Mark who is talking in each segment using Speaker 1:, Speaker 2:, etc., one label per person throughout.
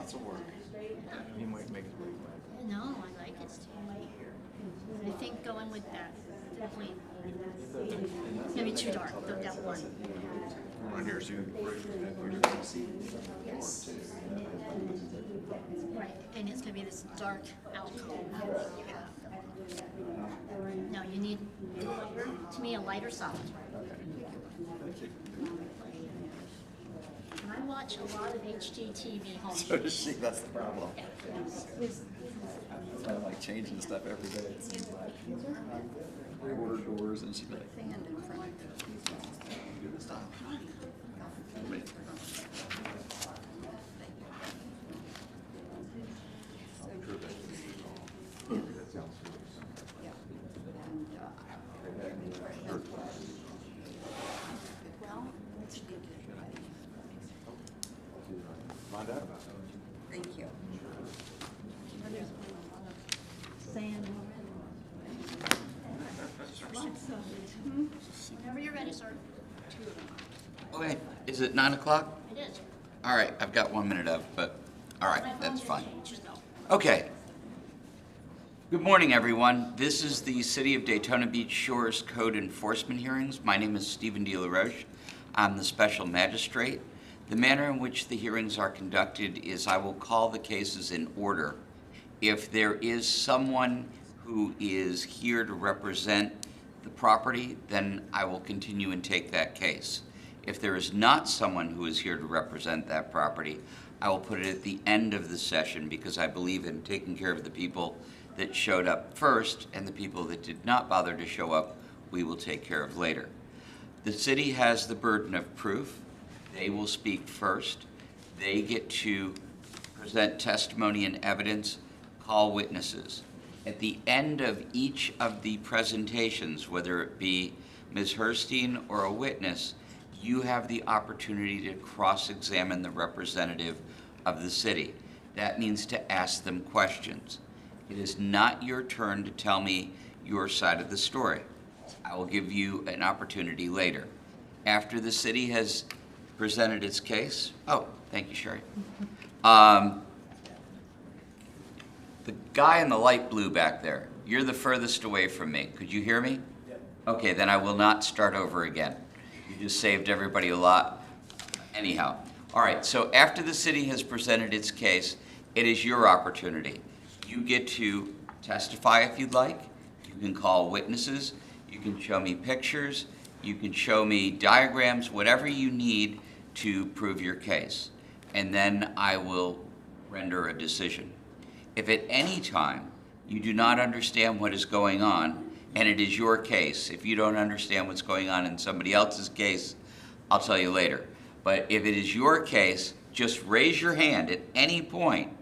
Speaker 1: Lots of work. He might make it work.
Speaker 2: No, I like it, Steve. I think going with that, definitely, it's gonna be too dark, that one.
Speaker 1: Around here, so you
Speaker 2: Yes. Right, and it's gonna be this dark alcove that you have. No, you need, to me, a lighter solid. And I watch a lot of HGTV home
Speaker 1: So does
Speaker 2: shows.
Speaker 1: she, that's the problem.
Speaker 2: Yeah.
Speaker 1: I like changing stuff every day, it seems like. Order doors and she'd be like, do this time. Wait. Find out about it.
Speaker 3: Thank you.
Speaker 2: Sand. Whenever you're ready, sir.
Speaker 4: Okay, is it 9 o'clock?
Speaker 2: It is.
Speaker 4: All right, I've got 1 minute of, but all right,
Speaker 2: My
Speaker 4: that's
Speaker 2: phone's
Speaker 4: fine.
Speaker 2: changed, just know.
Speaker 4: Okay. Good morning, everyone. This is the City of Daytona Beach Shores Code Enforcement Hearings. My name is Stephen De La Roche. I'm the Special Magistrate. The manner in which the hearings are conducted is I will call the cases in order. If there is someone who is here to represent the property, then I will continue and take that case. If there is not someone who is here to represent that property, I will put it at the end of the session because I believe in taking care of the people that showed up first, and the people that did not bother to show up, we will take care of later. The city has the burden of proof. They will speak first. They get to present testimony and evidence, call witnesses. At the end of each of the presentations, whether it be Ms. Herstein or a witness, you have the opportunity to cross-examine the representative of the city. That means to ask them questions. It is not your turn to tell me your side of the story. I will give you an opportunity later. After the city has presented its case, oh, thank you, Sherry. The guy in the light blue back there, you're the furthest away from me. Could you hear me? Yep. Okay, then I will not start over again. You just saved everybody a lot. Anyhow, all right, so after the city has presented its case, it is your opportunity. You get to testify if you'd like. You can call witnesses. You can show me pictures. You can show me diagrams, whatever you need to prove your case. And then I will render a decision. If at any time you do not understand what is going on, and it is your case, if you don't understand what's going on in somebody else's case, I'll tell you later. But if it is your case, just raise your hand at any point,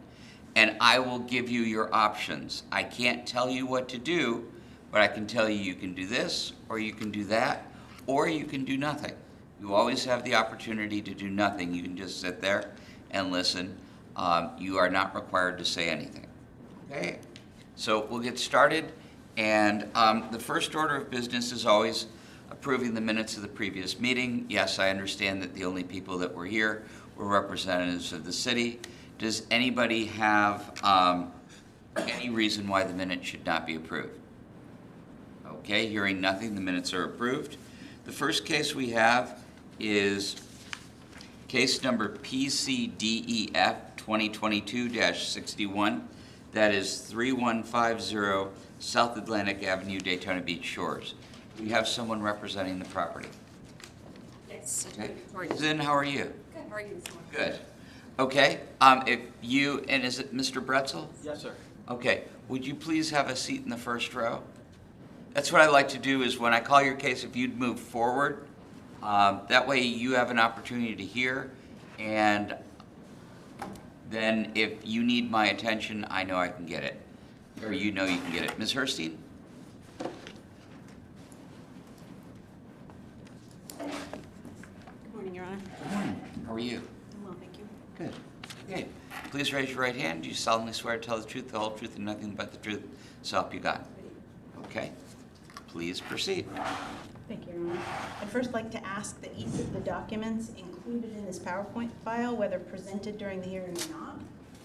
Speaker 4: and I will give you your options. I can't tell you what to do, but I can tell you you can do this, or you can do that, or you can do nothing. You always have the opportunity to do nothing. You can just sit there and listen. You are not required to say anything. Okay? So we'll get started. And the first order of business is always approving the minutes of the previous meeting. Yes, I understand that the only people that were here were representatives of the city. Does anybody have any reason why the minutes should not be approved? Okay, hearing nothing, the minutes are approved. The first case we have is case number PCDEF 2022-61. That is 3150 South Atlantic Avenue, Daytona Beach Shores. We have someone representing the property.
Speaker 3: Yes.
Speaker 4: Okay.
Speaker 3: How are you?
Speaker 4: Zen, how are you?
Speaker 3: Good. How are you this morning?
Speaker 4: Good. Okay. If you, and is it Mr. Bretzel?
Speaker 1: Yes, sir.
Speaker 4: Okay. Would you please have a seat in the first row? That's what I like to do is when I call your case, if you'd move forward, that way you have an opportunity to hear, and then if you need my attention, I know I can get it, or you know you can get it. Ms. Herstein?
Speaker 3: Good morning, Your Honor.
Speaker 4: Good morning. How are you?
Speaker 3: I'm well, thank you.
Speaker 4: Good. Okay. Please raise your right hand. Do you solemnly swear to tell the truth, the whole truth, and nothing but the truth, so help you God? Okay. Please proceed.
Speaker 5: Thank you, Your Honor. I'd first like to ask that each of the documents included in this PowerPoint file, whether presented during the hearing or not,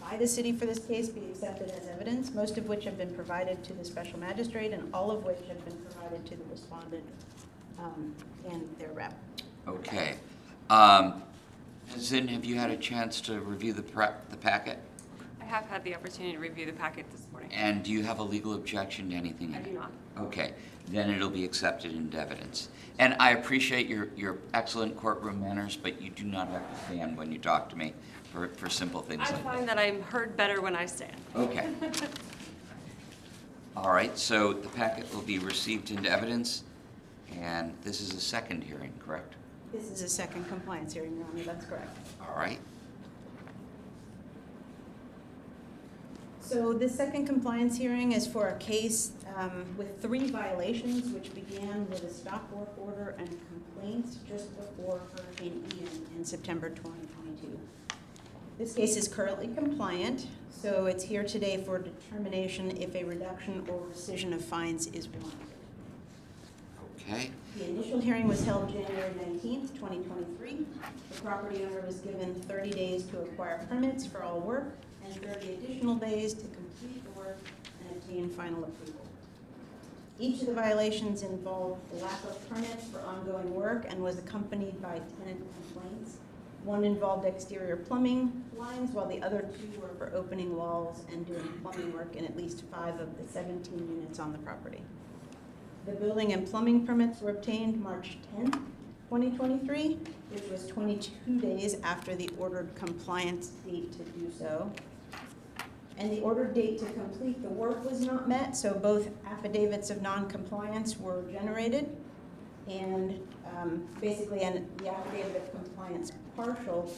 Speaker 5: by the city for this case be accepted as evidence, most of which have been provided to the special magistrate and all of which have been provided to the respondent and their rep.
Speaker 4: Okay. Ms. Zinn, have you had a chance to review the packet?
Speaker 3: I have had the opportunity to review the packet this morning.
Speaker 4: And do you have a legal objection to anything in
Speaker 3: I
Speaker 4: it?
Speaker 3: do not.
Speaker 4: Okay, then it'll be accepted into evidence. And I appreciate your excellent courtroom manners, but you do not have to stand when you talk to me for simple things
Speaker 3: I
Speaker 4: like that.
Speaker 3: find that I'm heard better when I stand.
Speaker 4: Okay. All right, so the packet will be received into evidence, and this is a second hearing, correct?
Speaker 5: This is a second compliance hearing, Your Honor, that's correct.
Speaker 4: All right.
Speaker 5: So this second compliance hearing is for a case with 3 violations, which began with a stop work order and complaints just before Hurricane Ian in September 2022. This case is currently compliant, so it's here today for determination if a reduction or rescission of fines is warranted.
Speaker 4: Okay.
Speaker 5: The initial hearing was held January 19th, 2023. The property owner was given 30 days to acquire permits for all work and 30 additional days to complete the work and obtain final approval. Each of the violations involved the lack of permits for ongoing work and was accompanied by tenant complaints. One involved exterior plumbing lines, while the other 2 were for opening walls and doing plumbing work in at least 5 of the 17 units on the property. The building and plumbing permits were obtained March 10, 2023, which was 22 days after the ordered compliance date to do so. And the ordered date to complete the work was not met, so both affidavits of non-compliance were generated. And basically, the affidavit of compliance partial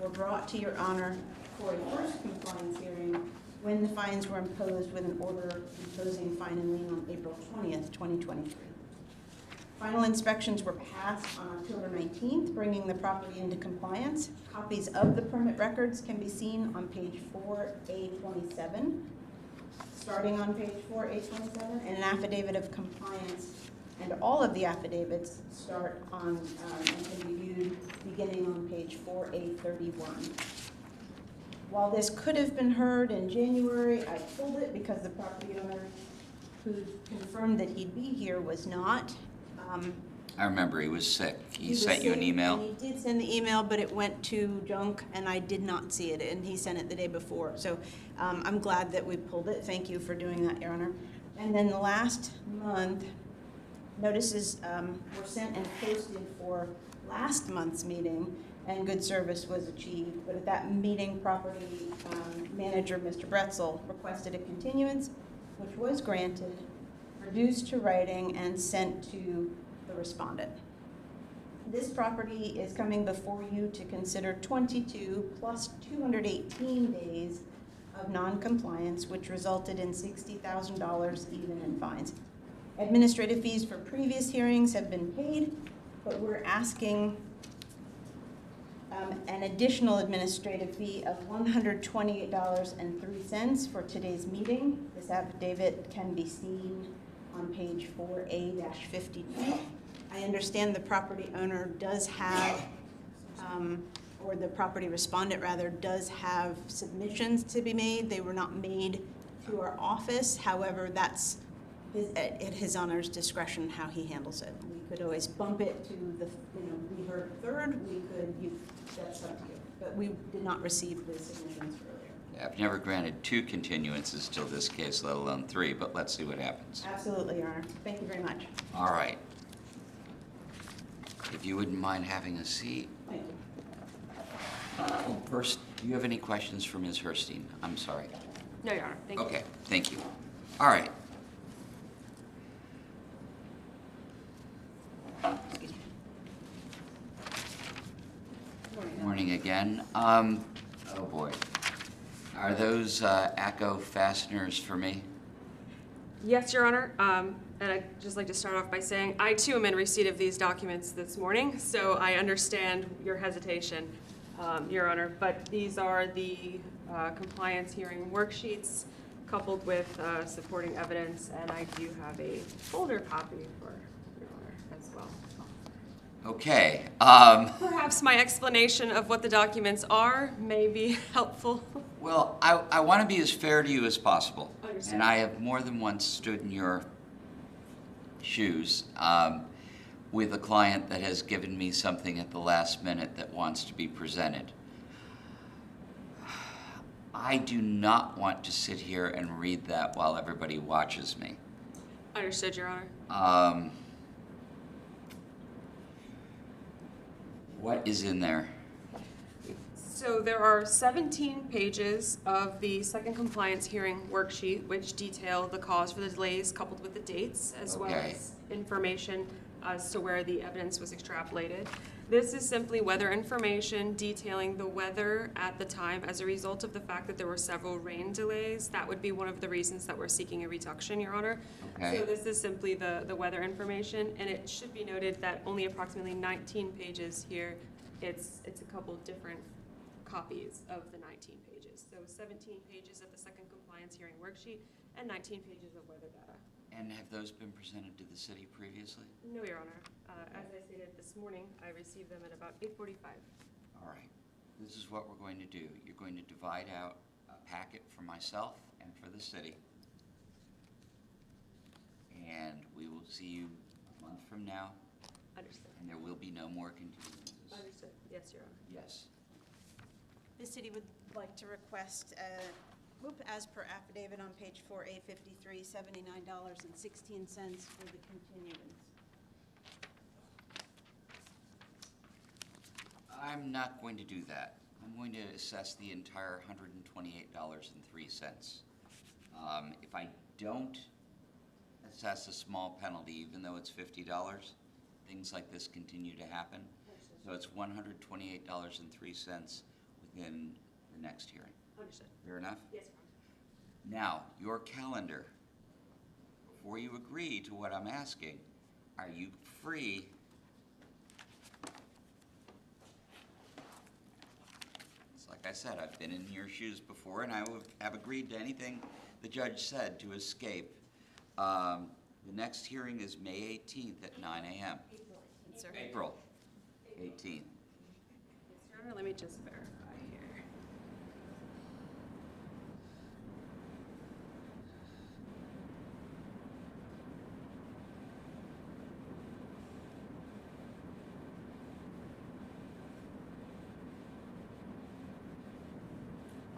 Speaker 5: were brought to Your Honor for a first compliance hearing when the fines were imposed with an order imposing fine and lien on April 20th, 2023. Final inspections were passed on October 19th, bringing the property into compliance. Copies of the permit records can be seen on page 4A27, starting on page 4A27, and an affidavit of compliance, and all of the affidavits start on and can be viewed beginning on page 4A31. While this could have been heard in January, I pulled it because the property owner who confirmed that he'd be here was not.
Speaker 4: I remember he was sick. He
Speaker 5: was
Speaker 4: sent you an
Speaker 5: sick,
Speaker 4: email?
Speaker 5: and he did send the email, but it went to junk, and I did not see it, and he sent it the day before. So I'm glad that we pulled it. Thank you for doing that, Your Honor. And then the last month, notices were sent and posted for last month's meeting, and good service was achieved. But at that meeting, property manager, Mr. Bretzel, requested a continuance, which was granted, reduced to writing, and sent to the respondent. This property is coming before you to consider 22 plus 218 days of non-compliance, which resulted in $60,000 even in fines. Administrative fees for previous hearings have been paid, but we're asking an additional administrative fee of $128.03 for today's meeting. This affidavit can be seen on page 4A-52. I understand the property owner does have, or the property respondent rather, does have submissions to be made. They were not made to our office. However, that's at his honor's discretion how he handles it. We could always bump it to the, we heard third, we could, that's up to you. But we did not receive the submissions earlier.
Speaker 4: Yeah, I've never granted 2 continuances till this case, let alone 3, but let's see what happens.
Speaker 5: Absolutely, Your Honor. Thank you very much.
Speaker 4: All right. If you wouldn't mind having a seat.
Speaker 5: Thank you.
Speaker 4: First, do you have any questions for Ms. Herstein? I'm sorry.
Speaker 3: No, Your Honor. Thank you.
Speaker 4: Okay, thank you. All right. Morning again. Oh boy. Are those ACO fasteners for me?
Speaker 3: Yes, Your Honor. And I'd just like to start off by saying I too am in receipt of these documents this morning, so I understand your hesitation, Your Honor. But these are the compliance hearing worksheets coupled with supporting evidence, and I do have a folder copy for Your Honor as well.
Speaker 4: Okay.
Speaker 3: Perhaps my explanation of what the documents are may be helpful.
Speaker 4: Well, I want to be as fair to you as possible.
Speaker 3: Understood.
Speaker 4: And I have more than once stood in your shoes with a client that has given me something at the last minute that wants to be presented. I do not want to sit here and read that while everybody watches me.
Speaker 3: Understood, Your Honor.
Speaker 4: What is in there?
Speaker 3: So there are 17 pages of the second compliance hearing worksheet, which detail the cause for the delays coupled with the dates, as well
Speaker 4: Okay.
Speaker 3: as information as to where the evidence was extrapolated. This is simply weather information detailing the weather at the time as a result of the fact that there were several rain delays. That would be one of the reasons that we're seeking a reduction, Your Honor.
Speaker 4: Okay.
Speaker 3: So this is simply the weather information, and it should be noted that only approximately 19 pages here. It's a couple different copies of the 19 pages. So 17 pages of the second compliance hearing worksheet and 19 pages of weather data.
Speaker 4: And have those been presented to the city previously?
Speaker 3: No, Your Honor. As I stated this morning, I received them at about 8:45.
Speaker 4: All right. This is what we're going to do. You're going to divide out a packet for myself and for the city. And we will see you a month from now,
Speaker 3: Understood.
Speaker 4: and there will be no more continuances.
Speaker 3: Understood. Yes, Your Honor.
Speaker 4: Yes.
Speaker 5: The city would like to request, as per affidavit on page 4A53, $79.16 for the continuance.
Speaker 4: I'm not going to do that. I'm going to assess the entire $128.03. If I don't assess a small penalty, even though it's $50, things like this continue to happen. So it's $128.03 within the next hearing.
Speaker 3: Understood.
Speaker 4: Fair enough?
Speaker 3: Yes, Your Honor.
Speaker 4: Now, your calendar. Before you agree to what I'm asking, are you free? It's like I said, I've been in your shoes before, and I have agreed to anything the judge said to escape. The next hearing is May 18th at 9 a.m. April 18th.
Speaker 3: Yes, Your Honor, let me just verify here.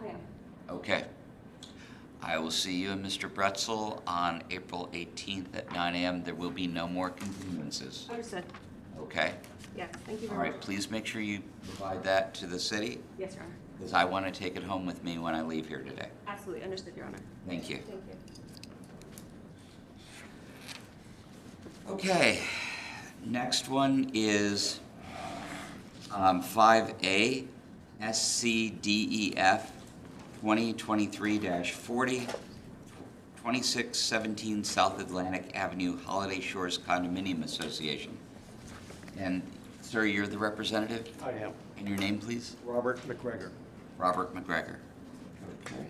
Speaker 3: I am.
Speaker 4: Okay. I will see you and Mr. Bretzel on April 18th at 9 a.m. There will be no more continuances.
Speaker 3: Understood.
Speaker 4: Okay?
Speaker 3: Yes, thank you
Speaker 4: All
Speaker 3: very
Speaker 4: right,
Speaker 3: much.
Speaker 4: please make sure you provide that to the city,
Speaker 3: Yes, Your Honor.
Speaker 4: because I want to take it home with me when I leave here today.
Speaker 3: Absolutely. Understood, Your Honor.
Speaker 4: Thank you.
Speaker 3: Thank you.
Speaker 4: Okay, next one is 5A, SCDEF 2023-40, 2617 South Atlantic Avenue, Holiday Shores Condominium Association. And, sir, you're the representative?
Speaker 6: I am.
Speaker 4: And your name, please?
Speaker 6: Robert McGregor.
Speaker 4: Robert McGregor. Okay.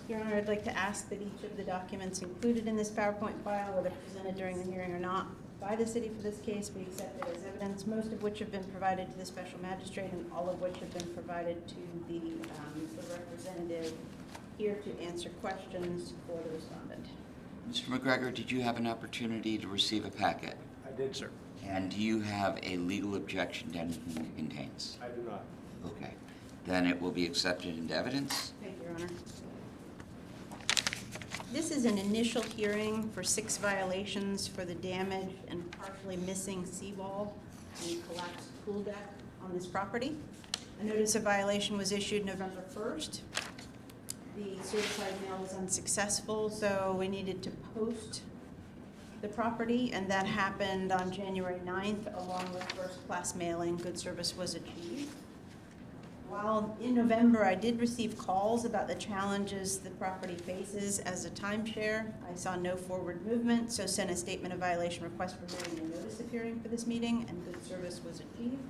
Speaker 5: Your Honor, I'd like to ask that each of the documents included in this PowerPoint file, whether presented during the hearing or not, by the city for this case, be accepted as evidence, most of which have been provided to the special magistrate and all of which have been provided to the representative here to answer questions for the respondent.
Speaker 4: Mr. McGregor, did you have an opportunity to receive a packet?
Speaker 6: I did, sir.
Speaker 4: And do you have a legal objection to anything it contains?
Speaker 6: I do not.
Speaker 4: Okay. Then it will be accepted into evidence.
Speaker 5: Thank you, Your Honor. This is an initial hearing for 6 violations for the damage and partially missing seawall and collapsed pool deck on this property. A notice of violation was issued November 1st. The certified mail was unsuccessful, so we needed to post the property, and that happened on January 9th, along with first-class mailing. Good service was achieved. While in November, I did receive calls about the challenges the property faces as a timeshare. I saw no forward movement, so sent a statement of violation request for hearing and notice of hearing for this meeting, and good service was achieved.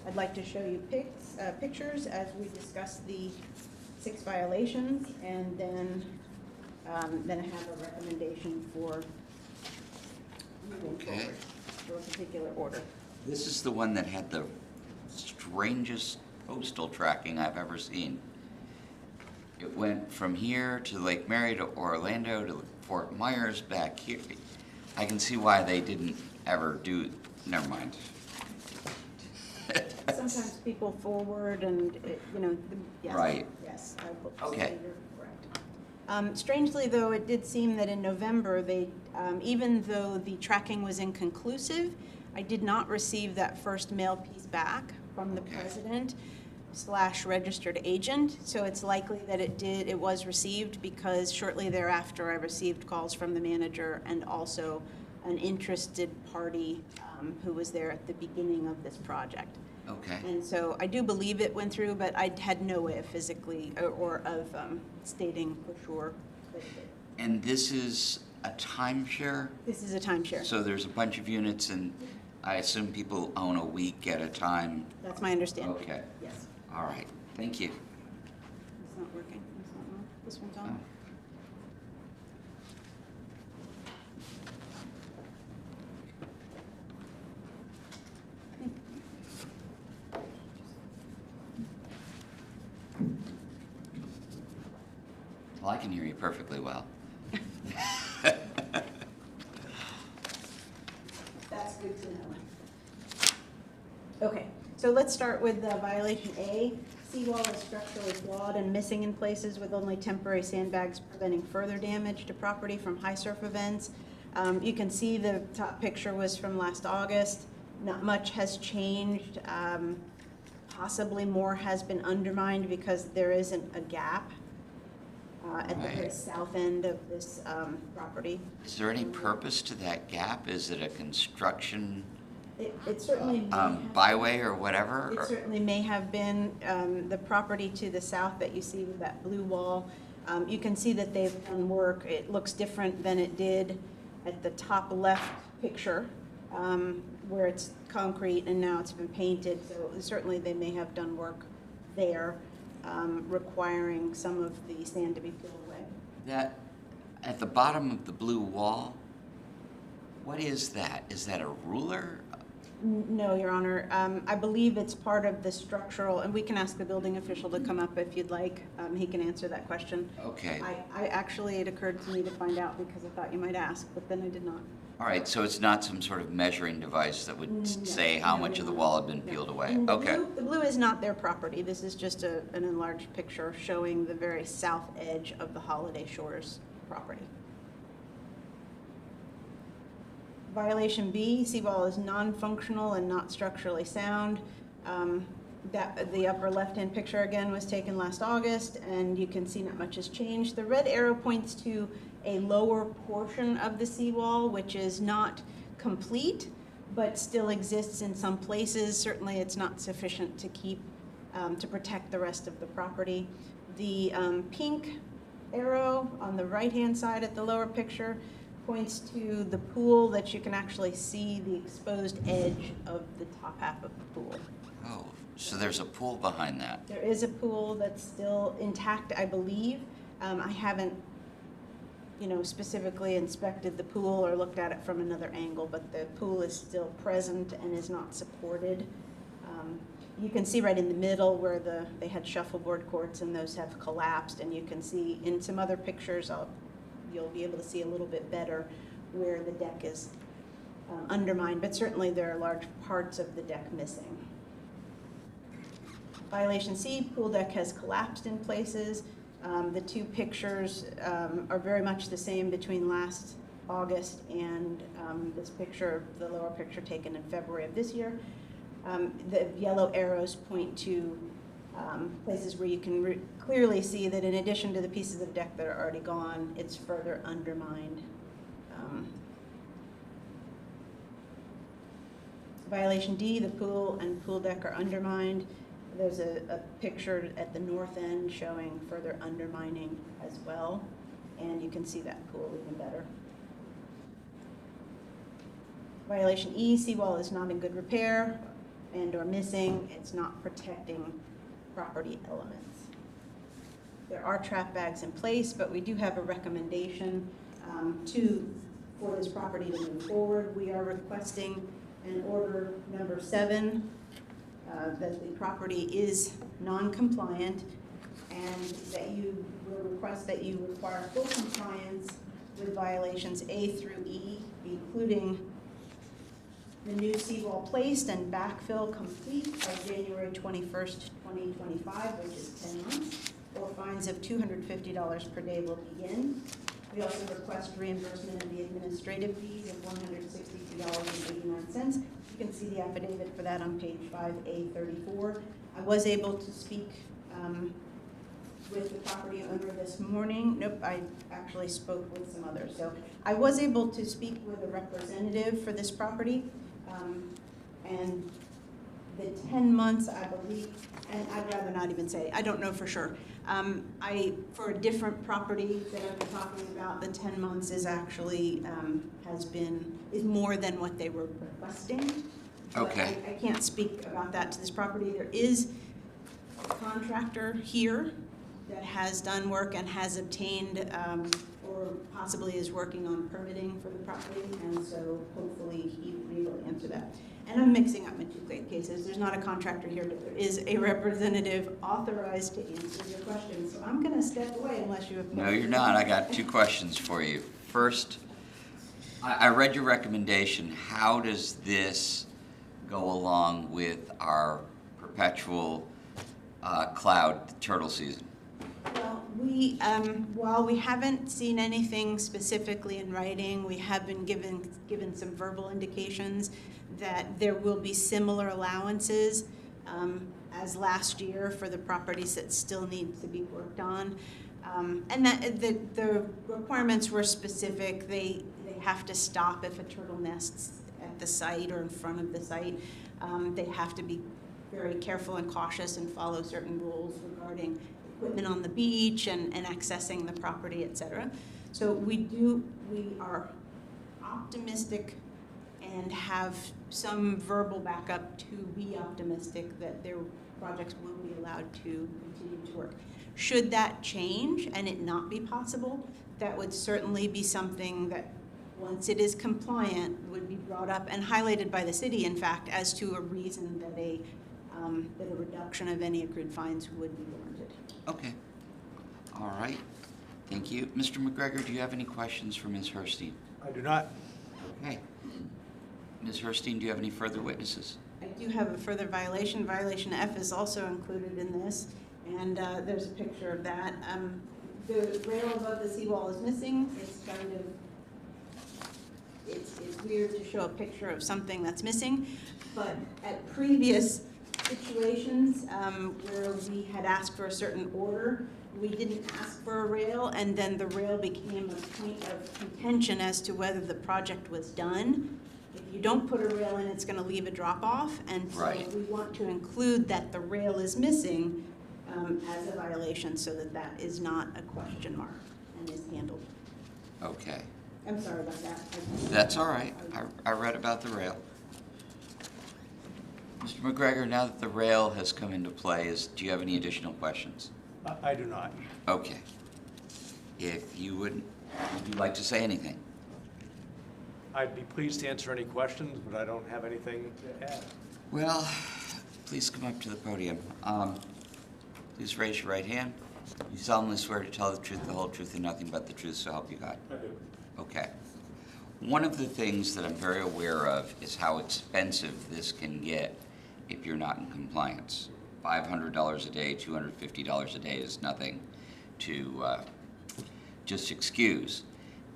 Speaker 5: I'd like to show you pictures as we discuss the 6 violations, and then have a recommendation for moving
Speaker 4: Okay.
Speaker 5: forward for a particular order.
Speaker 4: This is the one that had the strangest coastal tracking I've ever seen. It went from here to Lake Mary to Orlando to Fort Myers back here. I can see why they didn't ever do, never mind.
Speaker 5: Sometimes people forward and, yes.
Speaker 4: Right.
Speaker 5: Yes, I will
Speaker 4: Okay.
Speaker 5: say you're correct. Strangely, though, it did seem that in November, they, even though the tracking was inconclusive, I did not receive that first mail piece back from the
Speaker 4: Okay.
Speaker 5: president/registered agent. So it's likely that it was received, because shortly thereafter, I received calls from the manager and also an interested party who was there at the beginning of this project.
Speaker 4: Okay.
Speaker 5: And so I do believe it went through, but I had no way of physically or of stating for sure that it did.
Speaker 4: And this is a timeshare?
Speaker 5: This is a timeshare.
Speaker 4: So there's a bunch of units, and I assume people own a week at a time?
Speaker 5: That's my understanding.
Speaker 4: Okay.
Speaker 5: Yes.
Speaker 4: All right. Thank you.
Speaker 5: It's not working. It's not on. This one's on.
Speaker 4: Oh. Well, I can hear you perfectly well.
Speaker 5: That's good to know. Okay, so let's start with violation A. Seawall is structurally flawed and missing in places, with only temporary sandbags preventing further damage to property from high surf events. You can see the top picture was from last August. Not much has changed. Possibly more has been undermined because there isn't a gap at the very
Speaker 4: Right.
Speaker 5: south end of this property.
Speaker 4: Is there any purpose to that gap? Is it a construction
Speaker 5: It certainly may have.
Speaker 4: byway or whatever?
Speaker 5: It
Speaker 4: Or-
Speaker 5: certainly may have been. The property to the south that you see with that blue wall, you can see that they've done work. It looks different than it did at the top left picture, where it's concrete and now it's been painted. So certainly they may have done work there, requiring some of the sand to be peeled away.
Speaker 4: That, at the bottom of the blue wall, what is that? Is that a ruler?
Speaker 5: No, Your Honor. I believe it's part of the structural, and we can ask the building official to come up if you'd like. He can answer that question.
Speaker 4: Okay.
Speaker 5: I actually, it occurred to me to find out because I thought you might ask, but then I did not.
Speaker 4: All right, so it's not some sort of measuring device that would
Speaker 5: No,
Speaker 4: say how
Speaker 5: no,
Speaker 4: much of the
Speaker 5: no,
Speaker 4: wall had been
Speaker 5: no.
Speaker 4: peeled away?
Speaker 5: And the
Speaker 4: Okay.
Speaker 5: blue- The blue is not their property. This is just an enlarged picture showing the very south edge of the Holiday Shores property. Violation B, seawall is non-functional and not structurally sound. The upper left-hand picture again was taken last August, and you can see not much has changed. The red arrow points to a lower portion of the seawall, which is not complete, but still exists in some places. Certainly, it's not sufficient to keep, to protect the rest of the property. The pink arrow on the right-hand side at the lower picture points to the pool that you can actually see the exposed edge of the top half of the pool.
Speaker 4: Oh, so there's a pool behind that.
Speaker 5: There is a pool that's still intact, I believe. I haven't, specifically inspected the pool or looked at it from another angle, but the pool is still present and is not supported. You can see right in the middle where they had shuffleboard courts, and those have collapsed, and you can see in some other pictures, you'll be able to see a little bit better where the deck is undermined, but certainly there are large parts of the deck missing. Violation C, pool deck has collapsed in places. The two pictures are very much the same between last August and this picture, the lower picture taken in February of this year. The yellow arrows point to places where you can clearly see that in addition to the pieces of deck that are already gone, it's further undermined. Violation D, the pool and pool deck are undermined. There's a picture at the north end showing further undermining as well, and you can see that pool even better. Violation E, seawall is not in good repair and or missing. It's not protecting property elements. There are trap bags in place, but we do have a recommendation for this property to move forward. We are requesting an order number 7 that the property is non-compliant, and that you will request that you require full compliance with violations A through E, including the new seawall placed and backfill complete by January 21st, 2025, which is 10 months, or fines of $250 per day will begin. We also request reimbursement of the administrative fees of $162.89. You can see the affidavit for that on page 5A34. I was able to speak with the property owner this morning. Nope, I actually spoke with some others. So I was able to speak with a representative for this property. And the 10 months, I believe, and I'd rather not even say, I don't know for sure. For a different property that I've been talking about, the 10 months is actually, is more than what they were requesting.
Speaker 4: Okay.
Speaker 5: I can't speak about that to this property. There is a contractor here that has done work and has obtained, or possibly is working on permitting for the property, and so hopefully he will be able to answer that. And I'm mixing up my two cases. There's not a contractor here, but there is a representative authorized to answer your questions. So I'm gonna step away unless you have questions.
Speaker 4: No, you're not. I got two questions for you. First, I read your recommendation. How does this go along with our perpetual cloud turtle season?
Speaker 5: Well, while we haven't seen anything specifically in writing, we have been given some verbal indications that there will be similar allowances as last year for the properties that still need to be worked on. And that the requirements were specific. They have to stop if a turtle nests at the site or in front of the site. They have to be very careful and cautious and follow certain rules regarding equipment on the beach and accessing the property, et cetera. So we are optimistic and have some verbal backup to be optimistic that their projects will be allowed to continue to work. Should that change and it not be possible, that would certainly be something that, once it is compliant, would be brought up and highlighted by the city, in fact, as to a reason that a reduction of any accrued fines would be warranted.
Speaker 4: Okay. All right. Thank you. Mr. McGregor, do you have any questions for Ms. Herstein?
Speaker 6: I do not.
Speaker 4: Okay. Ms. Herstein, do you have any further witnesses?
Speaker 5: I do have a further violation. Violation F is also included in this, and there's a picture of that. The rail above the seawall is missing. It's kind of, it's weird to show a picture of something that's missing, but at previous situations where we had asked for a certain order, we didn't ask for a rail, and then the rail became a point of contention as to whether the project was done. If you don't put a rail in, it's going to leave a drop-off, and so
Speaker 4: Right.
Speaker 5: we want to include that the rail is missing as a violation, so that that is not a question mark and is handled.
Speaker 4: Okay.
Speaker 5: I'm sorry about that.
Speaker 4: That's all right. I read about the rail. Mr. McGregor, now that the rail has come into play, do you have any additional questions?
Speaker 6: I do not.
Speaker 4: Okay. If you would you like to say anything?
Speaker 6: I'd be pleased to answer any questions, but I don't have anything to add.
Speaker 4: Well, please come up to the podium. Please raise your right hand. You solemnly swear to tell the truth, the whole truth, and nothing but the truth, so help you God.
Speaker 6: I do.
Speaker 4: Okay. One of the things that I'm very aware of is how expensive this can get if you're not in compliance. $500 a day, $250 a day is nothing to just excuse.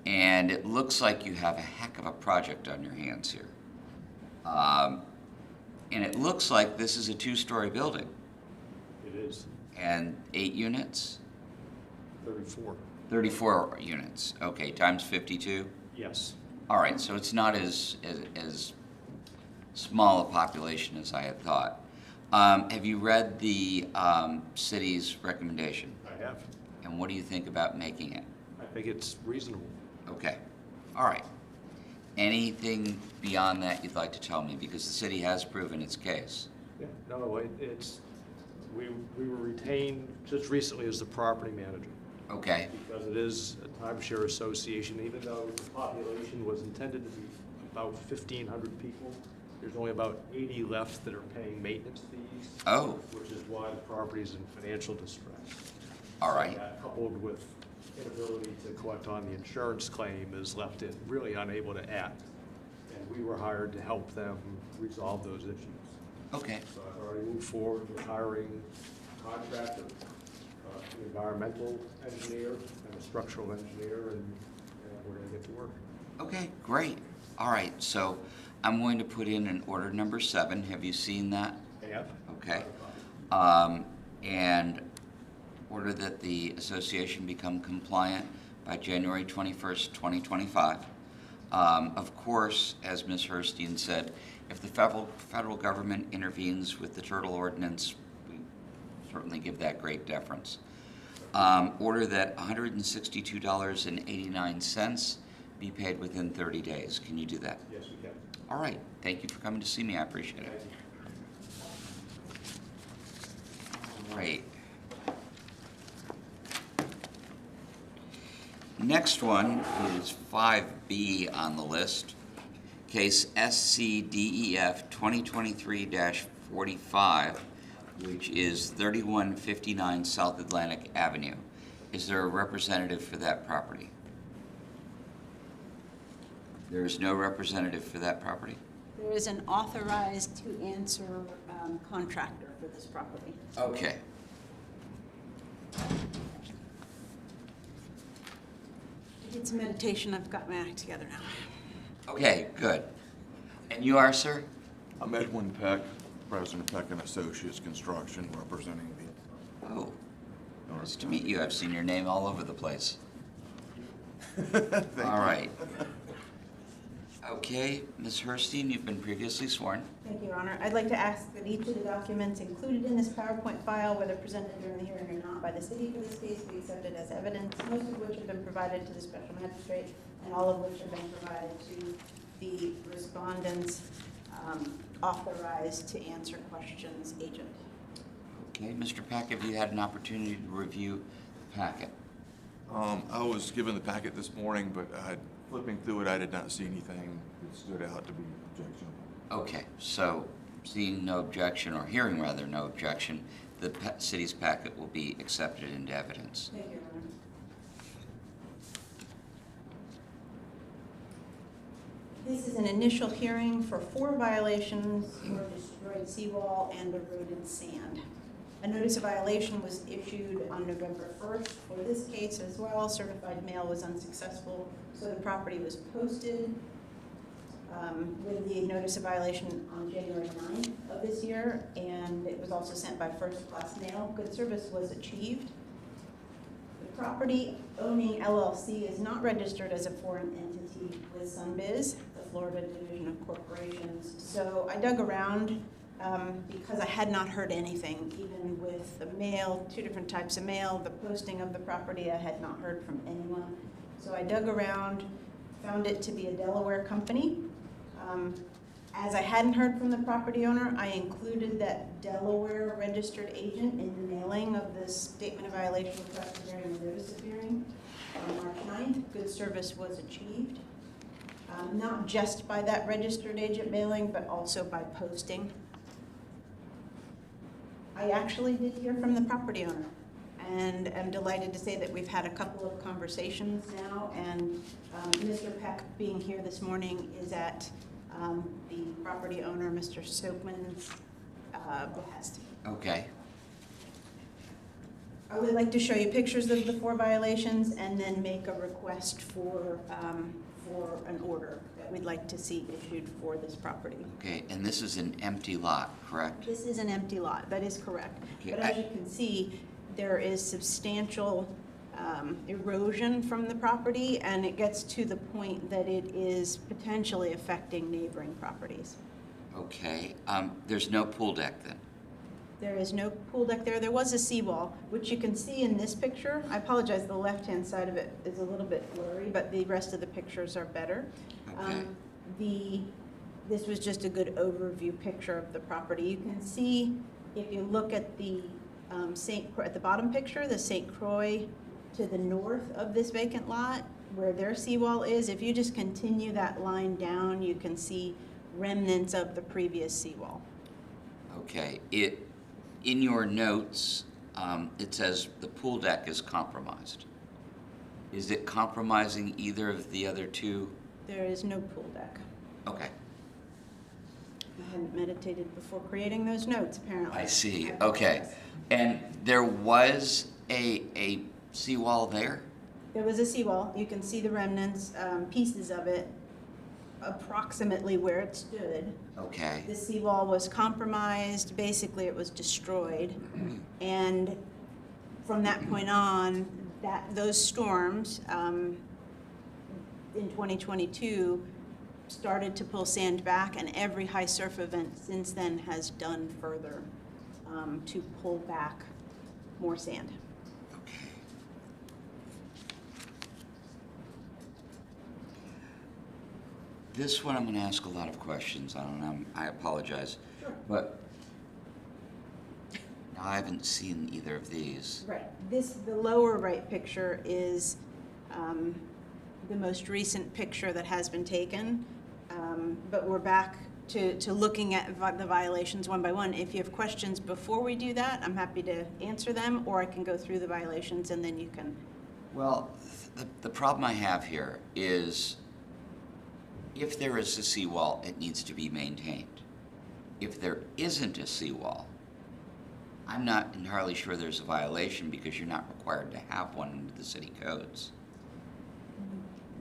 Speaker 4: And it looks like you have a heck of a project on your hands here. And it looks like this is a 2-story building.
Speaker 6: It is.
Speaker 4: And 8 units?
Speaker 6: 34.
Speaker 4: 34 units. Okay, times 52?
Speaker 6: Yes.
Speaker 4: All right, so it's not as small a population as I had thought. Have you read the city's recommendation?
Speaker 6: I have.
Speaker 4: And what do you think about making it?
Speaker 6: I think it's reasonable.
Speaker 4: Okay, all right. Anything beyond that you'd like to tell me? Because the city has proven its case.
Speaker 6: Yeah. No, we were retained just recently as the property manager.
Speaker 4: Okay,
Speaker 6: Because it is a timeshare association, even though the population was intended to be about 1,500 people, There's only about 80 left that are paying maintenance fees.
Speaker 4: Oh.
Speaker 6: Which is why the property is in financial distress.
Speaker 4: All right.
Speaker 6: That, coupled with inability to collect on the insurance claim, has left it really unable to act. And we were hired to help them resolve those issues.
Speaker 4: Okay.
Speaker 6: So I've already moved forward with hiring a contractor, an environmental engineer, and a structural engineer, and we're going to get to work.
Speaker 4: Okay, great. All right, so I'm going to put in an order number 7. Have you seen that?
Speaker 6: Yeah.
Speaker 4: Okay. And order that the association become compliant by January 21st, 2025. Of course, as Ms. Herstein said, if the federal government intervenes with the turtle ordinance, we certainly give that great deference. Order that $162.89 be paid within 30 days. Can you do that?
Speaker 6: Yes, we can.
Speaker 4: All right. Thank you for coming to see me. I appreciate it. All right. Next one is 5B on the list. Case SCDEF 2023-45, which is 3159 South Atlantic Avenue. Is there a representative for that property? There is no representative for that property?
Speaker 5: There is an authorized to answer contractor for this property.
Speaker 4: Okay.
Speaker 5: It's meditation. I've got my act together now.
Speaker 4: Okay, good. And you are, sir?
Speaker 1: I'm Edwin Peck, President Peck and Associates Construction, representing the.
Speaker 4: Oh, nice to meet you. I've seen your name all over the place. All right. Okay, Ms. Herstein, you've been previously sworn.
Speaker 5: Thank you, Your Honor. I'd like to ask that each of the documents included in this PowerPoint file, whether presented during the hearing or not by the city for this case, be accepted as evidence, most of which have been provided to the special magistrate, and all of which have been provided to the respondent's authorized to answer questions agent.
Speaker 4: Okay, Mr. Peck, have you had an opportunity to review the packet?
Speaker 1: I was given the packet this morning, but flipping through it, I did not see anything that stood out to be objectionable.
Speaker 4: Okay, so seeing no objection, or hearing rather no objection, the city's packet will be accepted into evidence.
Speaker 5: Thank you, Your Honor. This is an initial hearing for 4 violations for destroyed seawall and eroded sand. A notice of violation was issued on November 1st for this case as well. Certified mail was unsuccessful, so the property was posted with the notice of violation on January 9th of this year, and it was also sent by first-class mail. Good service was achieved. The property owning LLC is not registered as a foreign entity with Sunbiz, the Florida Division of Corporations. So I dug around because I had not heard anything, even with the mail, 2 different types of mail, the posting of the property, I had not heard from anyone. So I dug around, found it to be a Delaware company. As I hadn't heard from the property owner, I included that Delaware registered agent in the mailing of this statement of violation request during the notice of hearing on March 9th. Good service was achieved, not just by that registered agent mailing, but also by posting. I actually did hear from the property owner, and I'm delighted to say that we've had a couple of conversations now, and Mr. Peck being here this morning is at the property owner, Mr. Soapman's behest.
Speaker 4: Okay.
Speaker 5: I would like to show you pictures of the 4 violations and then make a request for an order that we'd like to see issued for this property.
Speaker 4: Okay, and this is an empty lot, correct?
Speaker 5: This is an empty lot, that is correct.
Speaker 4: Okay,
Speaker 5: But as you can see, there is substantial erosion from the property, and it gets to the point that it is potentially affecting neighboring properties.
Speaker 4: Okay, there's no pool deck then?
Speaker 5: There is no pool deck there. There was a seawall, which you can see in this picture. I apologize, the left-hand side of it is a little bit blurry, but the rest of the pictures are better.
Speaker 4: Okay.
Speaker 5: This was just a good overview picture of the property. You can see, if you look at the at the bottom picture, the St. Croix to the north of this vacant lot, where their seawall is, if you just continue that line down, you can see remnants of the previous seawall.
Speaker 4: Okay, in your notes, it says the pool deck is compromised. Is it compromising either of the other two?
Speaker 5: There is no pool deck.
Speaker 4: Okay,
Speaker 5: I hadn't meditated before creating those notes, apparently.
Speaker 4: I see, okay. And there was a seawall there?
Speaker 5: There was a seawall. You can see the remnants, pieces of it, approximately where it stood.
Speaker 4: Okay,
Speaker 5: The seawall was compromised, basically it was destroyed. And from that point on, those storms in 2022 started to pull sand back, and every high surf event since then has done further to pull back more sand.
Speaker 4: okay. This one I'm gonna ask a lot of questions on, and I apologize.
Speaker 5: Sure.
Speaker 4: But I haven't seen either of these.
Speaker 5: Right. The lower right picture is the most recent picture that has been taken. But we're back to looking at the violations one by one. If you have questions before we do that, I'm happy to answer them, or I can go through the violations and then you can.
Speaker 4: Well, the problem I have here is if there is a seawall, it needs to be maintained. If there isn't a seawall, I'm not entirely sure there's a violation because you're not required to have one under the city codes.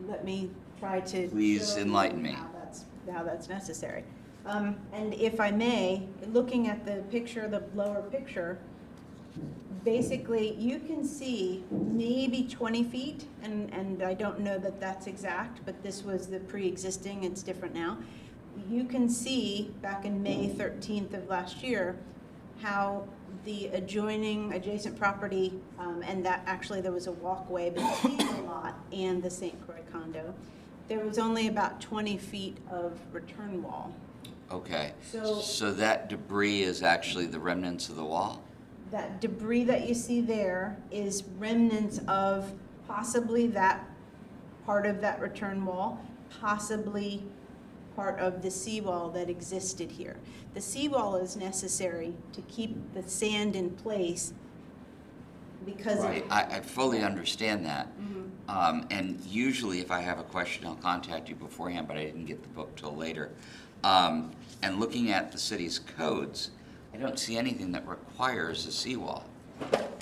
Speaker 5: Let me try to.
Speaker 4: Please
Speaker 5: show you
Speaker 4: enlighten me.
Speaker 5: How that's necessary. And if I may, looking at the picture, the lower picture, basically you can see maybe 20 feet, and I don't know that that's exact, but this was the pre-existing, it's different now. You can see back in May 13th of last year how the adjacent property, and that actually there was a walkway between the lot and the St. Croix condo. There was only about 20 feet of return wall.
Speaker 4: Okay,
Speaker 5: So-
Speaker 4: so that debris is actually the remnants of the wall?
Speaker 5: That debris that you see there is remnants of possibly that part of that return wall, possibly part of the seawall that existed here. The seawall is necessary to keep the sand in place because
Speaker 4: Right, I fully understand that.
Speaker 5: Mhm.
Speaker 4: And usually if I have a question, I'll contact you beforehand, but I didn't get the book till later. And looking at the city's codes, I don't see anything that requires a seawall.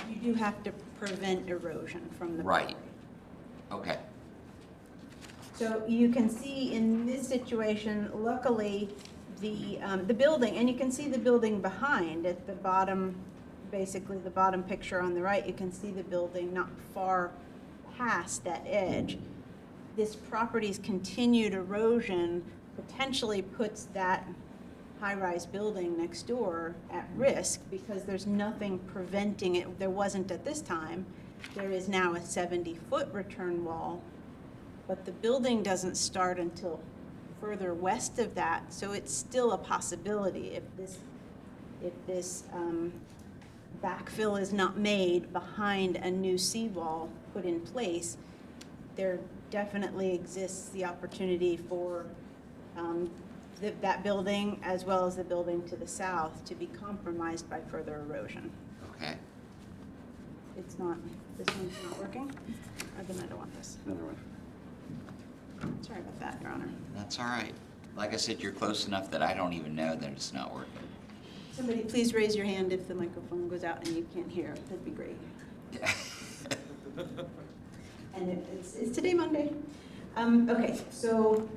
Speaker 5: you do have to prevent erosion from the
Speaker 4: Right.
Speaker 5: property.
Speaker 4: Okay,
Speaker 5: So you can see in this situation, luckily, the building, and you can see the building behind at the bottom, basically the bottom picture on the right, you can see the building not far past that edge. This property's continued erosion potentially puts that high-rise building next door at risk because there's nothing preventing it. There wasn't at this time. There is now a 70-foot return wall, but the building doesn't start until further west of that, so it's still a possibility if this backfill is not made behind a new seawall put in place. There definitely exists the opportunity for that building as well as the building to the south to be compromised by further erosion.
Speaker 4: okay.
Speaker 5: It's not, this one's not working, or then I don't want this.
Speaker 6: Another one.
Speaker 5: Sorry about that, Your Honor.
Speaker 4: That's all right. Like I said, you're close enough that I don't even know that it's not working.
Speaker 5: Somebody please raise your hand if the microphone goes out and you can't hear. That'd be great. And it's today Monday. Okay, so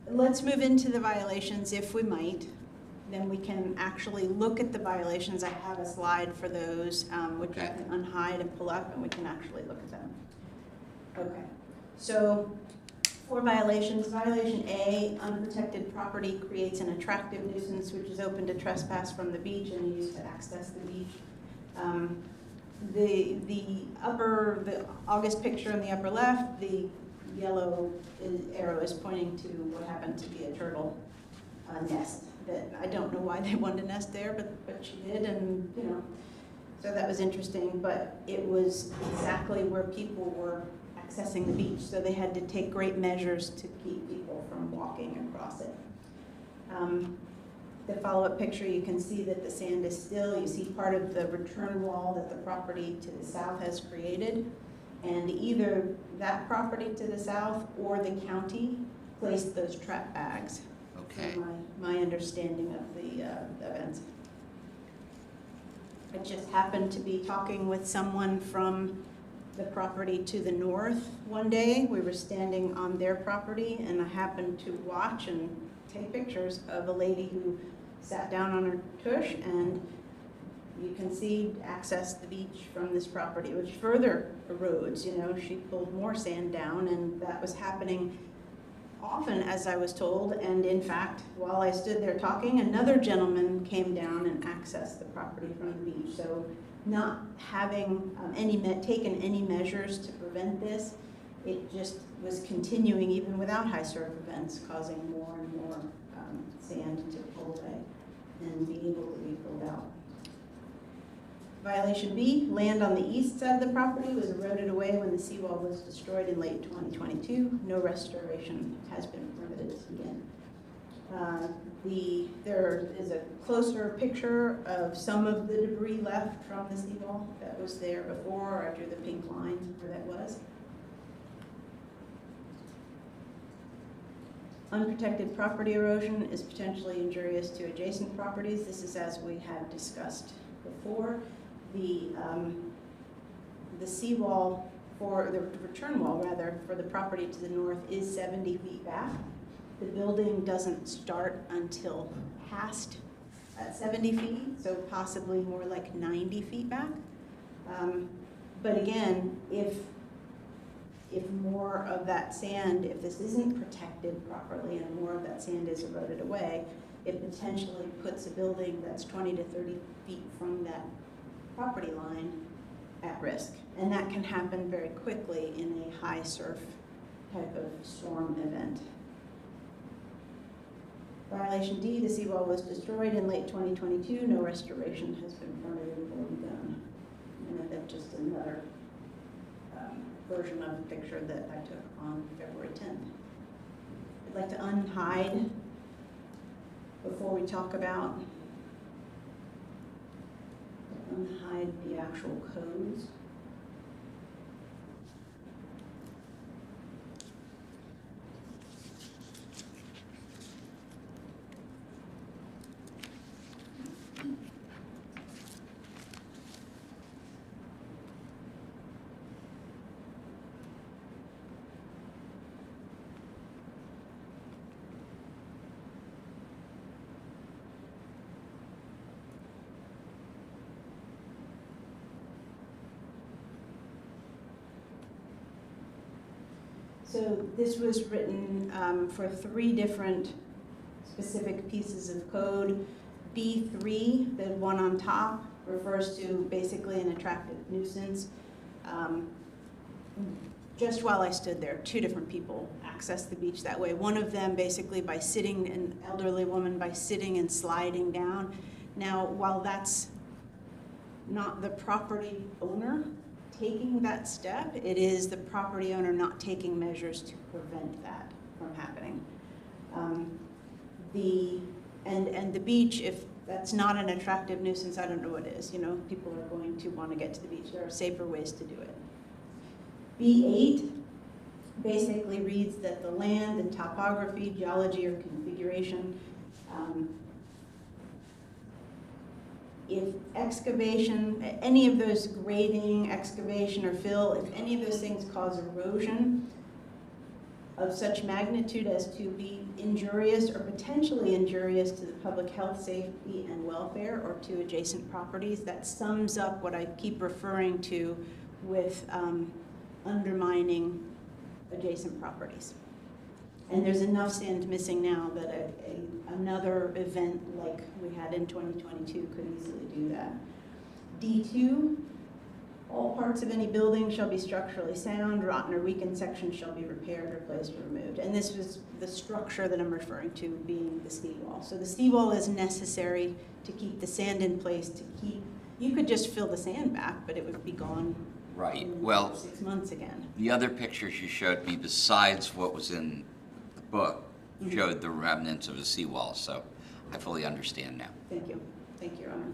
Speaker 5: let's move into the violations if we might. Then we can actually look at the violations. I have a slide for those, which I
Speaker 4: Okay.
Speaker 5: can unhide and pull up, and we can actually look at them. Okay, so for violations, violation A, unprotected property creates an attractive nuisance which is open to trespass from the beach and used to access the beach. The August picture in the upper left, the yellow arrow is pointing to what happened to be a turtle nest. That I don't know why they wanted to nest there, but she did, and you know, so that was interesting. But it was exactly where people were accessing the beach, so they had to take great measures to keep people from walking across it. The follow-up picture, you can see that the sand is still, you see part of the return wall that the property to the south has created. And either that property to the south or the county placed those trap bags.
Speaker 4: Okay.
Speaker 5: From my understanding of the events. I just happened to be talking with someone from the property to the north one day. We were standing on their property, and I happened to watch and take pictures of a lady who sat down on her tush, and you can see access the beach from this property, which further erodes. You know, she pulled more sand down, and that was happening often, as I was told. And in fact, while I stood there talking, another gentleman came down and accessed the property from the beach. So not having taken any measures to prevent this, it just was continuing even without high surf events, causing more and more sand to pull away and be able to be pulled out. Violation B, land on the east side of the property was eroded away when the seawall was destroyed in late 2022. No restoration has been permitted again. There is a closer picture of some of the debris left from the seawall that was there before. I drew the pink line where that was. Unprotected property erosion is potentially injurious to adjacent properties. This is as we had discussed before. The seawall, for the return wall rather, for the property to the north is 70 feet back. The building doesn't start until past 70 feet, so possibly more like 90 feet back. But again, if more of that sand, if this isn't protected properly and more of that sand is eroded away, it potentially puts a building that's 20 to 30 feet from that property line at risk. And that can happen very quickly in a high surf type of storm event. Violation D, the seawall was destroyed in late 2022. No restoration has been permitted or begun. And that's just another version of the picture that I took on February 10th. I'd like to unhide before we talk about unhide the actual codes. So this was written for 3 different specific pieces of code. B3, the one on top, refers to basically an attractive nuisance. Just while I stood there, 2 different people accessed the beach that way. One of them basically by sitting, an elderly woman by sitting and sliding down. Now, while that's not the property owner taking that step, it is the property owner not taking measures to prevent that from happening. And the beach, if that's not an attractive nuisance, I don't know what is. You know, people are going to want to get to the beach. There are safer ways to do it. B8 basically reads that the land and topography, geology, or configuration, if excavation, any of those grading, excavation, or fill, if any of those things cause erosion of such magnitude as to be injurious or potentially injurious to the public health, safety, and welfare, or to adjacent properties, that sums up what I keep referring to with undermining adjacent properties. And there's enough sand missing now that another event like we had in 2022 could easily do that. D2, all parts of any building shall be structurally sound. Rotten or weakened sections shall be repaired, replaced, or removed. And this was the structure that I'm referring to being the seawall. So the seawall is necessary to keep the sand in place, to keep, you could just fill the sand back, but it would be gone
Speaker 4: Right.
Speaker 5: in
Speaker 4: Well,
Speaker 5: 6 months again.
Speaker 4: the other pictures you showed me besides what was in the book showed the remnants of a seawall, so I fully understand now.
Speaker 5: Thank you. Thank you, Your Honor.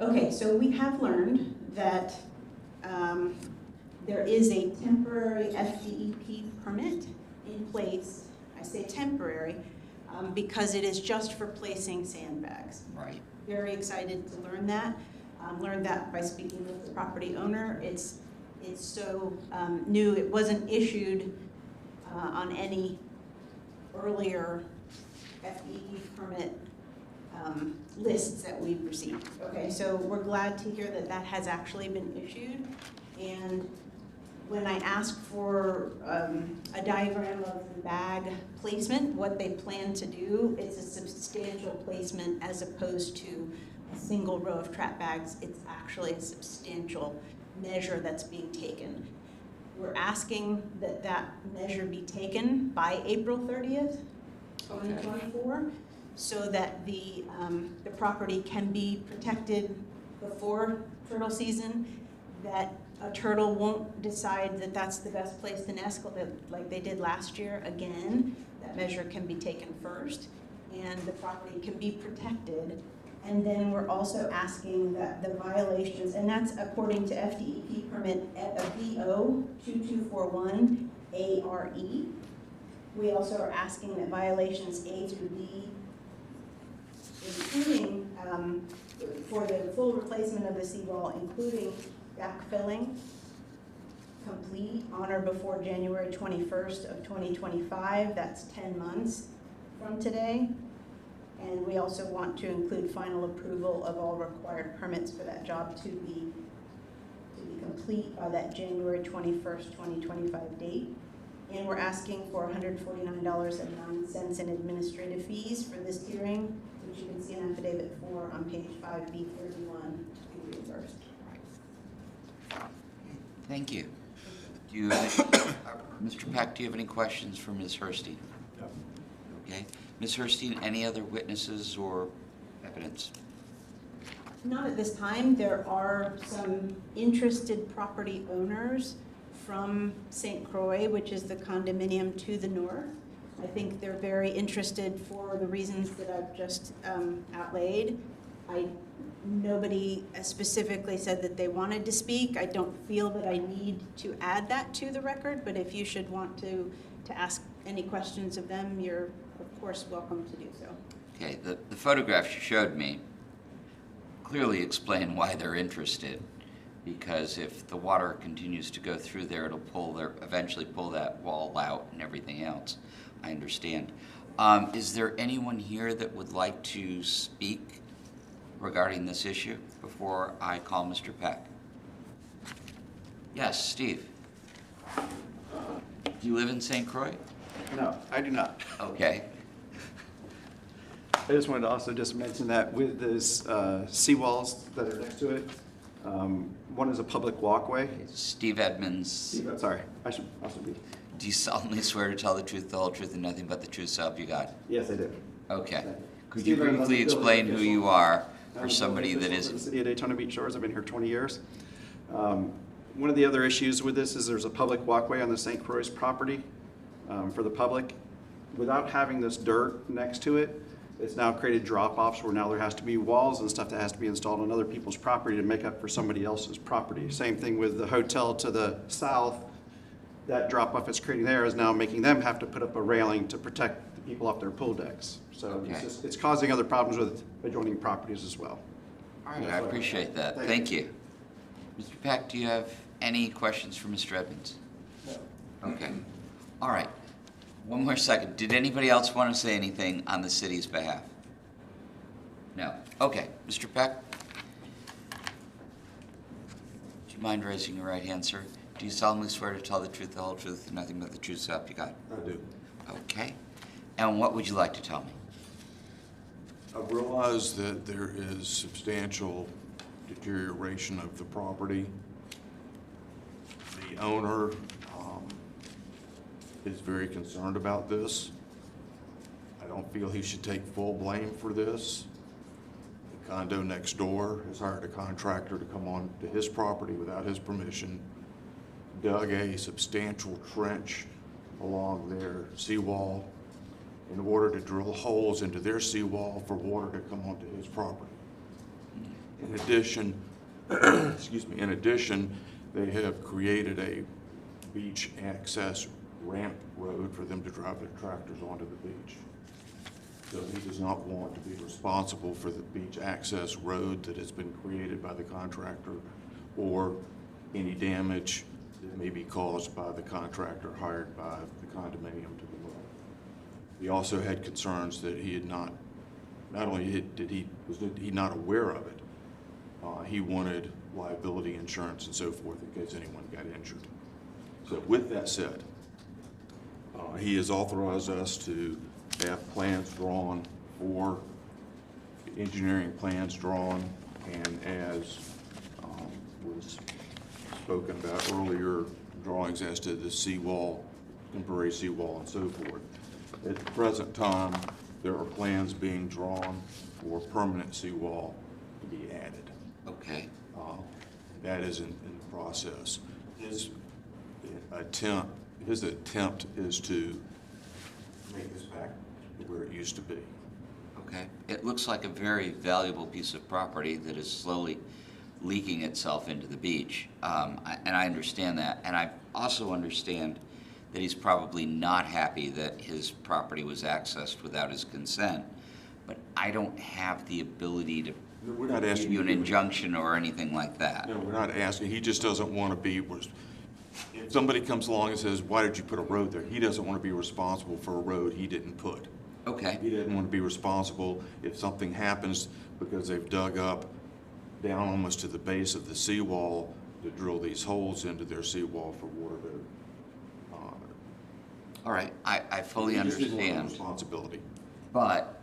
Speaker 5: Okay, so we have learned that there is a temporary FDEP permit in place. I say temporary because it is just for placing sandbags.
Speaker 4: Right.
Speaker 5: Very excited to learn that. Learned that by speaking with the property owner. It's so new. It wasn't issued on any earlier FDE permit lists that we've received. Okay, so we're glad to hear that that has actually been issued. And when I asked for a diagram of the bag placement, what they plan to do, it's a substantial placement as opposed to a single row of trap bags. It's actually a substantial measure that's being taken. We're asking that that measure be taken by April 30th, 2024, so that the property can be protected before turtle season, that a turtle won't decide that that's the best place to nest like they did last year. Again, that measure can be taken first, and the property can be protected. And then we're also asking that the violations, and that's according to FDEP permit VO 2241 ARE. We also are asking that violations A through D, including for the full replacement of the seawall, including backfilling, complete on or before January 21st of 2025. That's 10 months from today. And we also want to include final approval of all required permits for that job to be complete by that January 21st, 2025 date. And we're asking for $149.09 in administrative fees for this hearing, which you can see an affidavit for on page 5B31 to be reimbursed.
Speaker 4: Thank you. Do you, Mr. Peck, do you have any questions for Ms. Herstein?
Speaker 6: No.
Speaker 4: Okay. Ms. Herstein, any other witnesses or evidence?
Speaker 5: Not at this time. There are some interested property owners from St. Croix, which is the condominium to the north. I think they're very interested for the reasons that I've just outlaid. Nobody specifically said that they wanted to speak. I don't feel that I need to add that to the record, but if you should want to ask any questions of them, you're of course welcome to do so.
Speaker 4: Okay, the photographs you showed me clearly explain why they're interested, because if the water continues to go through there, it'll eventually pull that wall out and everything else. I understand. Is there anyone here that would like to speak regarding this issue before I call Mr. Peck? Yes, Steve. Do you live in St. Croix?
Speaker 7: No, I do not.
Speaker 4: Okay.
Speaker 7: I just wanted to also just mention that with those seawalls that are next to it, one is a public walkway.
Speaker 4: Steve Edmonds.
Speaker 7: Sorry, I should also be.
Speaker 4: Do you solemnly swear to tell the truth, the whole truth, and nothing but the truth, so help you God?
Speaker 7: Yes, I do.
Speaker 4: Okay. Could
Speaker 7: Steve
Speaker 4: you
Speaker 7: Edmonds,
Speaker 4: briefly explain who you are for
Speaker 7: I'm
Speaker 4: somebody that
Speaker 7: the
Speaker 4: is...
Speaker 7: city of Daytona Beach Shores. I've been here 20 years. One of the other issues with this is there's a public walkway on the St. Croix property for the public. Without having this dirt next to it, it's now created drop-offs where now there has to be walls and stuff that has to be installed on other people's property to make up for somebody else's property. Same thing with the hotel to the south. That drop-off it's creating there is now making them have to put up a railing to protect the people off their pool decks. So
Speaker 4: Okay.
Speaker 7: it's causing other problems with adjoining properties as well.
Speaker 4: All right, I appreciate that. Thank you. Mr. Peck, do you have any questions for Mr. Edmonds? No. Okay. All right. One more second. Did anybody else want to say anything on the city's behalf? No. Okay. Mr. Peck? Do you mind raising your right hand, sir? Do you solemnly swear to tell the truth, the whole truth, and nothing but the truth, so help you God?
Speaker 1: I do.
Speaker 4: Okay. And what would you like to tell me?
Speaker 1: I realize that there is substantial deterioration of the property. The owner is very concerned about this. I don't feel he should take full blame for this. The condo next door has hired a contractor to come on to his property without his permission, dug a substantial trench along their seawall, in order to drill holes into their seawall for water to come onto his property. In addition, in addition, they have created a beach access ramp road for them to drive their tractors onto the beach. So he does not want to be responsible for the beach access road that has been created by the contractor or any damage that may be caused by the contractor hired by the condominium to the well. He also had concerns that he had not only was he not aware of it, he wanted liability insurance and so forth in case anyone got injured. So with that said, he has authorized us to have plans drawn for engineering plans drawn, and as was spoken about earlier, drawings as to the seawall, temporary seawall, and so forth. At the present time, there are plans being drawn for permanent seawall to be added.
Speaker 4: Okay.
Speaker 1: That is in the process. His attempt is to make this back to where it used to be.
Speaker 4: Okay. It looks like a very valuable piece of property that is slowly leaking itself into the beach. And I understand that. And I also understand that he's probably not happy that his property was accessed without his consent. But I don't have the ability to
Speaker 1: We're not asking
Speaker 4: give you an
Speaker 1: to do
Speaker 4: injunction or anything like that.
Speaker 1: No, we're not asking. He just doesn't want to be, if somebody comes along and says, why did you put a road there? He doesn't want to be responsible for a road he didn't put.
Speaker 4: Okay.
Speaker 1: He doesn't want to be responsible if something happens because they've dug up down almost to the base of the seawall to drill these holes into their seawall for water to.
Speaker 4: All right. I fully
Speaker 1: He just doesn't want
Speaker 4: understand.
Speaker 1: responsibility.
Speaker 4: But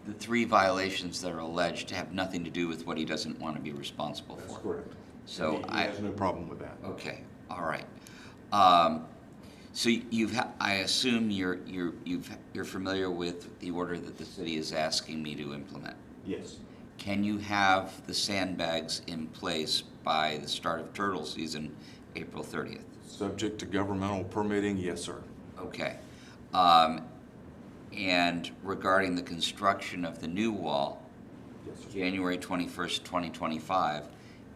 Speaker 4: the 3 violations that are alleged have nothing to do with what he doesn't want to be responsible
Speaker 1: That's
Speaker 4: for.
Speaker 1: correct.
Speaker 4: So
Speaker 1: He has no problem with that.
Speaker 4: Okay, all right. So I assume you're familiar with the order that the city is asking me to implement.
Speaker 1: Yes.
Speaker 4: Can you have the sandbags in place by the start of turtle season, April 30th?
Speaker 1: Subject to governmental permitting, yes, sir.
Speaker 4: Okay. And regarding the construction of the new wall,
Speaker 1: Yes, sir.
Speaker 4: January 21st, 2025,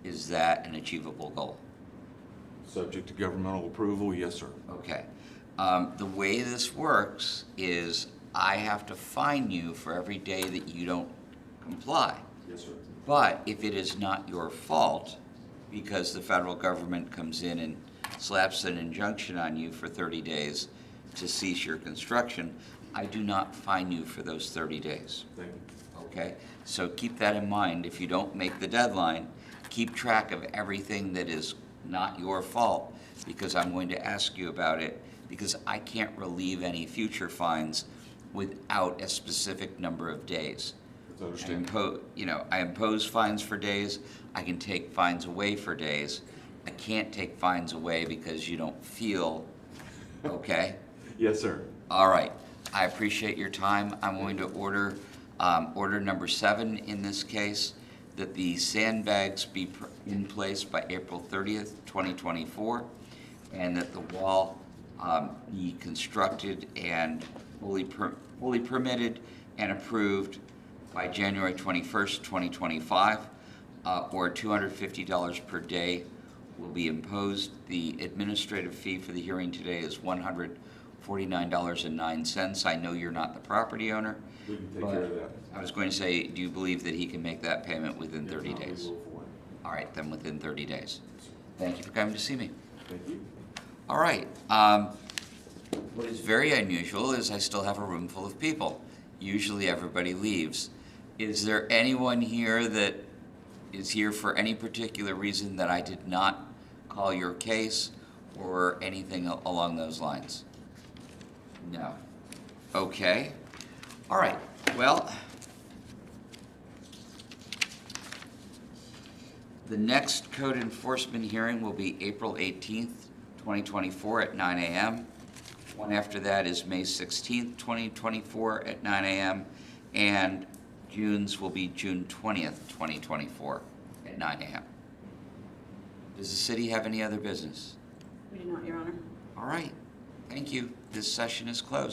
Speaker 4: is that an achievable goal?
Speaker 1: Subject to governmental approval, yes, sir.
Speaker 4: Okay. The way this works is I have to fine you for every day that you don't comply.
Speaker 1: Yes, sir.
Speaker 4: But if it is not your fault, because the federal government comes in and slaps an injunction on you for 30 days to cease your construction, I do not fine you for those 30 days.
Speaker 1: Thank you.
Speaker 4: Okay? So keep that in mind. If you don't make the deadline, keep track of everything that is not your fault, because I'm going to ask you about it, because I can't relieve any future fines without a specific number of days.
Speaker 1: That's understandable.
Speaker 4: I impose fines for days. I can take fines away for days. I can't take fines away because you don't feel okay.
Speaker 1: Yes, sir.
Speaker 4: All right. I appreciate your time. I'm going to order number 7 in this case, that the sandbags be in place by April 30th, 2024, and that the wall be constructed and fully permitted and approved by January 21st, 2025, or $250 per day will be imposed. The administrative fee for the hearing today is $149.09. I know you're not the property owner.
Speaker 1: We can take
Speaker 4: but
Speaker 1: care of that.
Speaker 4: I was going to say, do you believe that he can make that payment within 30
Speaker 1: If not, we
Speaker 4: days?
Speaker 1: will for it.
Speaker 4: All right, then within 30 days. Thank you for coming to see me.
Speaker 1: Thank you.
Speaker 4: All right. What is very unusual is I still have a room full of people. Usually everybody leaves. Is there anyone here that is here for any particular reason that I did not call your case or anything along those lines? No. Okay. All right. Well, the next code enforcement hearing will be April 18th, 2024 at 9 a.m. One after that is May 16th, 2024 at 9 a.m. And June's will be June 20th, 2024 at 9 a.m. Does the city have any other business?
Speaker 5: We do not, Your Honor.
Speaker 4: All right. Thank you. This session is closed.